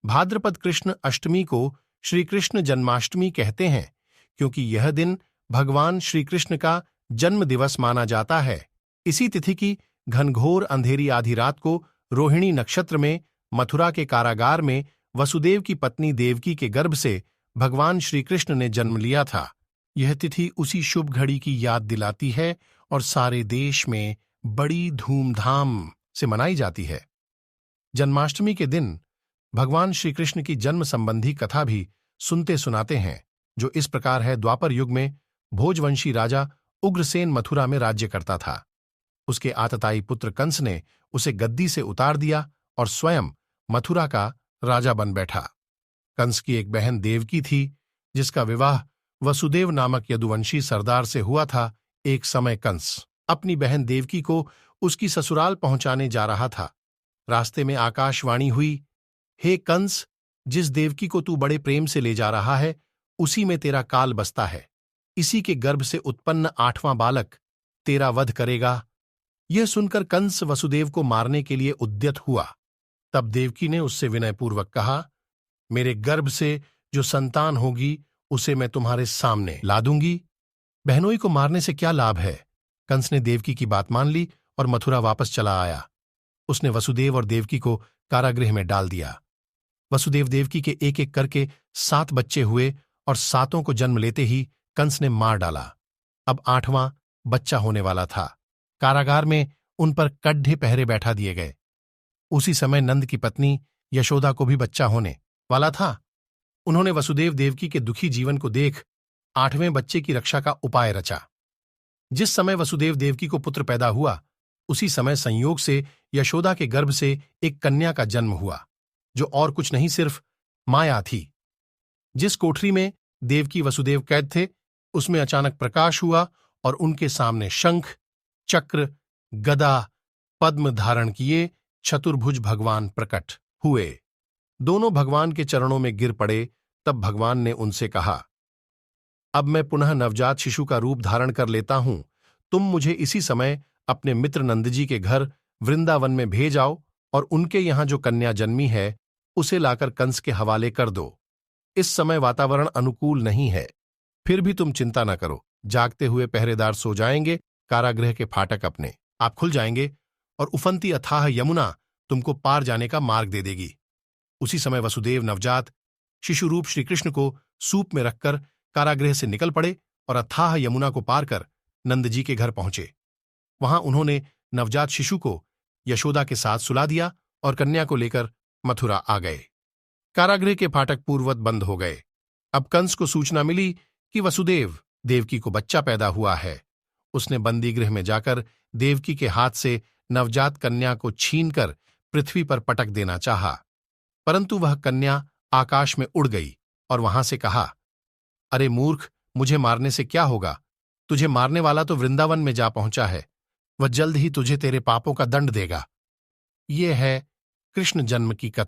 भाद्रपद कृष्ण अष्टमी को श्री कृष्ण जन्माष्टमी कहते हैं, क्योंकि यह दिन भगवान श्री कृष्ण का जन्म दिवस माना जाता है। इसी तिथि की घनघोर अंधेरी आधी रात को रोहिणी नक्षत्र में मथुरा के कारागार में वसुदेव की पत्नी देवकी के गर्भ से भगवान श्री कृष्ण ने जन्म लिया था। यह तिथि उसी शुभ घड़ी की याद दिलाती है और सारे देश में बड़ी धूमधाम से मनाई जाती है। जन्माष्टमी के दिन भगवान श्री कृष्ण की जन्म संबंधी कथा भी सुनते सुनाते हैं, जो इस प्रकार है। द्वापर युग में भोजवंशी राजा उग्रसेन मथुरा में राज्य करता था। उसके आतताई पुत्र कंस ने उसे गद्दी से उतार दिया और स्वयं मथुरा का राजा बन बैठा। कंस की एक बहन देवकी थी, जिसका विवाह वसुदेव नामक यदुवंशी सरदार से हुआ था। एक समय कंस अपनी बहन देवकी को उसकी ससुराल पहुंचाने जा रहा था। रास्ते में आकाशवाणी हुई, हे कंस, जिस देवकी को तू बड़े प्रेम से ले जा रहा है, उसी में तेरा काल बसता है। इसी के गर्भ से उत्पन्न 8वां बालक तेरा वध करेगा। यह सुनकर कंस वसुदेव को मारने के लिए उद्यत हुआ। तब देवकी ने उससे विनयपूर्वक कहा, मेरे गर्भ से जो संतान होगी उसे मैं तुम्हारे सामने ला दूंगी। बहनोई को मारने से क्या लाभ है। कंस ने देवकी की बात मान ली और मथुरा वापस चला आया। उसने वसुदेव और देवकी को कारागृह में डाल दिया। वसुदेव देवकी के एक एक करके 7 बच्चे हुए और 7 को जन्म लेते ही कंस ने मार डाला। अब 8वां बच्चा होने वाला था। कारागार में उन पर कड्ढे पहरे बैठा दिए गए। उसी समय नंद की पत्नी यशोदा को भी बच्चा होने वाला था। उन्होंने वसुदेव देवकी के दुखी जीवन को देख 8वें बच्चे की रक्षा का उपाय रचा। जिस समय वसुदेव देवकी को पुत्र पैदा हुआ, उसी समय संयोग से यशोदा के गर्भ से एक कन्या का जन्म हुआ, जो और कुछ नहीं सिर्फ माया थी। जिस कोठरी में देवकी वसुदेव कैद थे, उसमें अचानक प्रकाश हुआ और उनके सामने शंख, चक्र, गदा, पद्म धारण किए चतुर्भुज भगवान प्रकट हुए। दोनों भगवान के चरणों में गिर पड़े। तब भगवान ने उनसे कहा, अब मैं पुनः नवजात शिशु का रूप धारण कर लेता हूं। तुम मुझे इसी समय अपने मित्र नंदजी के घर वृंदावन में भेज आओ और उनके यहां जो कन्या जन्मी है उसे लाकर कंस के हवाले कर दो। इस समय वातावरण अनुकूल नहीं है, फिर भी तुम चिंता न करो। जागते हुए पहरेदार सो जाएंगे, कारागृह के फाटक अपने आप खुल जाएंगे और उफनती अथाह यमुना तुमको पार जाने का मार्ग दे देगी। उसी समय वसुदेव नवजात शिशु रूप श्रीकृष्ण को सूप में रखकर कारागृह से निकल पड़े और अथाह यमुना को पार कर नंदजी के घर पहुंचे। वहां उन्होंने नवजात शिशु को यशोदा के साथ सुला दिया और कन्या को लेकर मथुरा आ गए। कारागृह के फाटक पूर्ववत बंद हो गए। अब कंस को सूचना मिली कि वसुदेव देवकी को बच्चा पैदा हुआ है। उसने बंदी गृह में जाकर देवकी के हाथ से नवजात कन्या को छीनकर पृथ्वी पर पटक देना चाहा, परंतु वह कन्या आकाश में उड़ गई और वहां से कहा, अरे मूर्ख, मुझे मारने से क्या होगा। तुझे मारने वाला तो वृंदावन में जा पहुंचा है। वह जल्द ही तुझे तेरे पापों का दंड देगा। ये है कृष्ण जन्म की कथा।